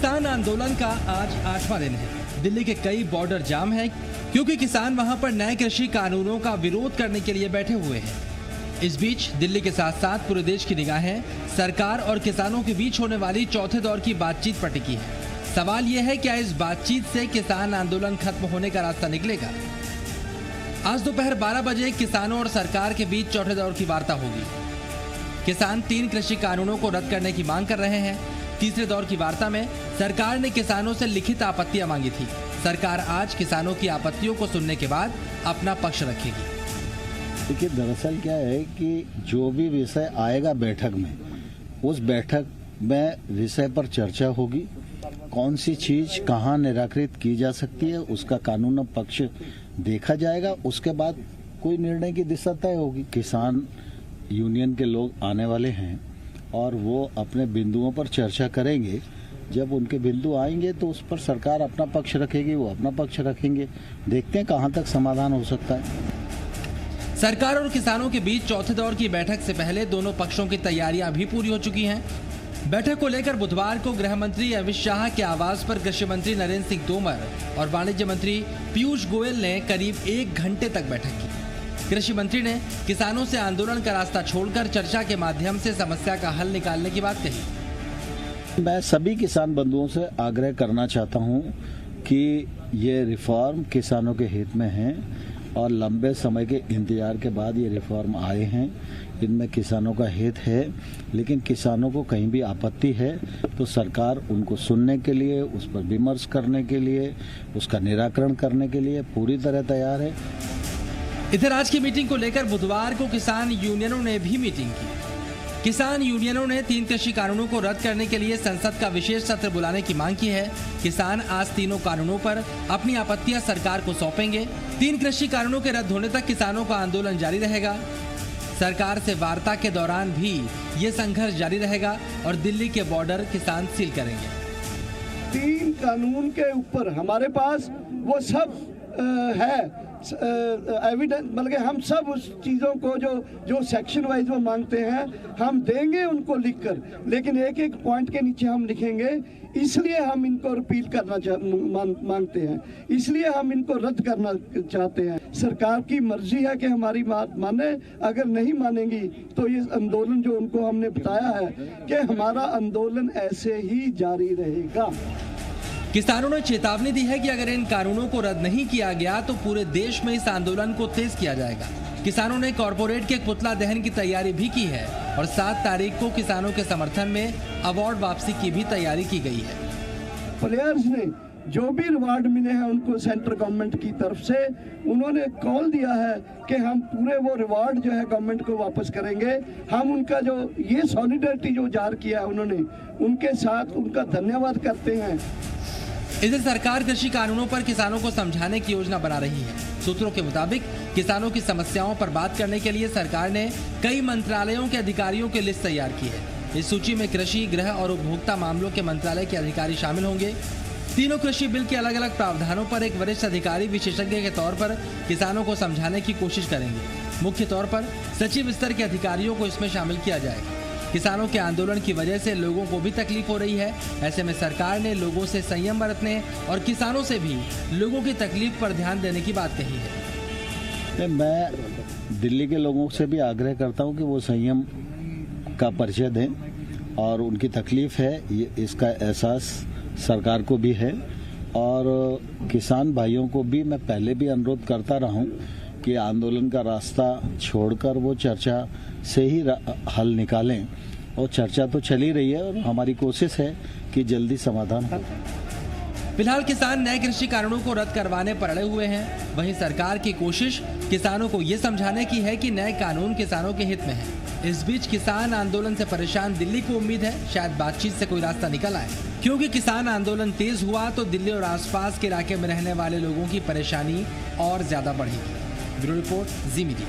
किसान आंदोलन का आज 8वां दिन है। दिल्ली के कई बॉर्डर जाम हैं क्योंकि किसान वहां पर नए कृषि कानूनों का विरोध करने के लिए बैठे हुए हैं। इस बीच दिल्ली के साथ साथ पूरे देश की निगाहें सरकार और किसानों के बीच होने वाली चौथे दौर की बातचीत पर टिकी है। सवाल यह है, क्या इस बातचीत से किसान आंदोलन खत्म होने का रास्ता निकलेगा? आज दोपहर 12 बजे किसानों और सरकार के बीच चौथे दौर की वार्ता होगी। किसान 3 कृषि कानूनों को रद्द करने की मांग कर रहे हैं। तीसरे दौर की वार्ता में सरकार ने किसानों से लिखित आपत्तियां मांगी थी। सरकार आज किसानों की आपत्तियों को सुनने के बाद अपना पक्ष रखेगी। देखिए, दरअसल क्या है कि जो भी विषय आएगा बैठक में, उस बैठक में विषय पर चर्चा होगी। कौन सी चीज कहाँ निराकृत की जा सकती है, उसका कानून पक्ष देखा जाएगा। उसके बाद कोई निर्णय की दिशा तय होगी। किसान यूनियन के लोग आने वाले हैं और वो अपने बिंदुओं पर चर्चा करेंगे। जब उनके बिंदु आएंगे तो उस पर सरकार अपना पक्ष रखेगी, वो अपना पक्ष रखेंगे। देखते हैं कहाँ तक समाधान हो सकता है। सरकार और किसानों के बीच चौथे दौर की बैठक से पहले दोनों पक्षों की तैयारियां भी पूरी हो चुकी हैं। बैठक को लेकर बुधवार को गृह मंत्री अमित शाह के आवास पर कृषि मंत्री नरेंद्र सिंह तोमर और वाणिज्य मंत्री पीयूष गोयल ने करीब 1 घंटे तक बैठक की। कृषि मंत्री ने किसानों से आंदोलन का रास्ता छोड़कर चर्चा के माध्यम से समस्या का हल निकालने की बात कही। मैं सभी किसान बंधुओं से आग्रह करना चाहता हूं कि ये रिफॉर्म किसानों के हित में है और लंबे समय के इंतजार के बाद ये रिफॉर्म आए हैं। इनमें किसानों का हित है, लेकिन किसानों को कहीं भी आपत्ति है तो सरकार उनको सुनने के लिए, उस पर विमर्श करने के लिए, उसका निराकरण करने के लिए पूरी तरह तैयार है। इधर आज की मीटिंग को लेकर बुधवार को किसान यूनियनों ने भी मीटिंग की। किसान यूनियनों ने 3 कृषि कानूनों को रद्द करने के लिए संसद का विशेष सत्र बुलाने की मांग की है। किसान आज तीनों कानूनों पर अपनी आपत्तियां सरकार को सौंपेंगे। 3 कृषि कानूनों के रद्द होने तक किसानों का आंदोलन जारी रहेगा। सरकार से वार्ता के दौरान भी ये संघर्ष जारी रहेगा और दिल्ली के बॉर्डर किसान सील करेंगे। 3 कानून के ऊपर हमारे पास वो सब है एविडेंस, बल्कि हम सब उस चीज़ों को जो सेक्शन वाइज वो मांगते हैं हम देंगे उनको लिखकर, लेकिन एक पॉइंट के नीचे हम लिखेंगे इसलिए हम इनको रिपील करना मांगते हैं, इसलिए हम इनको रद्द करना चाहते हैं। सरकार की मर्जी है कि हमारी बात माने। अगर नहीं मानेंगी तो ये आंदोलन जो उनको हमने बताया है कि हमारा आंदोलन ऐसे ही जारी रहेगा। किसानों ने चेतावनी दी है कि अगर इन कानूनों को रद्द नहीं किया गया तो पूरे देश में इस आंदोलन को तेज किया जाएगा। किसानों ने कॉर्पोरेट के पुतला दहन की तैयारी भी की है और 7 तारीख को किसानों के समर्थन में अवार्ड वापसी की भी तैयारी की गई है। प्लेयर्स ने जो भी रिवार्ड मिले हैं उनको सेंट्रल गवर्नमेंट की तरफ से उन्होंने कॉल दिया है कि हम पूरे वो रिवार्ड जो है गवर्नमेंट को वापस करेंगे। हम उनका जो ये सॉलिडरिटी जो जाहिर किया है उन्होंने, उनके साथ उनका धन्यवाद करते हैं। इधर सरकार कृषि कानूनों पर किसानों को समझाने की योजना बना रही है। सूत्रों के मुताबिक किसानों की समस्याओं पर बात करने के लिए सरकार ने कई मंत्रालयों के अधिकारियों की लिस्ट तैयार की है। इस सूची में कृषि, गृह और उपभोक्ता मामलों के मंत्रालय के अधिकारी शामिल होंगे। तीनों कृषि बिल के अलग अलग प्रावधानों पर एक वरिष्ठ अधिकारी विशेषज्ञ के तौर पर किसानों को समझाने की कोशिश करेंगे। मुख्य तौर पर सचिव स्तर के अधिकारियों को इसमें शामिल किया जाएगा। किसानों के आंदोलन की वजह से लोगों को भी तकलीफ हो रही है। ऐसे में सरकार ने लोगों से संयम बरतने और किसानों से भी लोगों की तकलीफ पर ध्यान देने की बात कही है। मैं दिल्ली के लोगों से भी आग्रह करता हूं कि वो संयम का परिचय दें और उनकी तकलीफ है ये, इसका एहसास सरकार को भी है। और किसान भाइयों को भी मैं पहले भी अनुरोध करता रहा हूं कि आंदोलन का रास्ता छोड़कर वो चर्चा से ही हल निकालें। और चर्चा तो चल ही रही है और हमारी कोशिश है कि जल्दी समाधान हो। फिलहाल किसान नए कृषि कानूनों को रद्द करवाने पर अड़े हुए हैं। वहीं सरकार की कोशिश किसानों को ये समझाने की है कि नए कानून किसानों के हित में है। इस बीच किसान आंदोलन से परेशान दिल्ली को उम्मीद है शायद बातचीत से कोई रास्ता निकल आए, क्योंकि किसान आंदोलन तेज हुआ तो दिल्ली और आसपास के इलाके में रहने वाले लोगों की परेशानी और ज्यादा बढ़ेगी। ब्यूरो रिपोर्ट, जी मीडिया।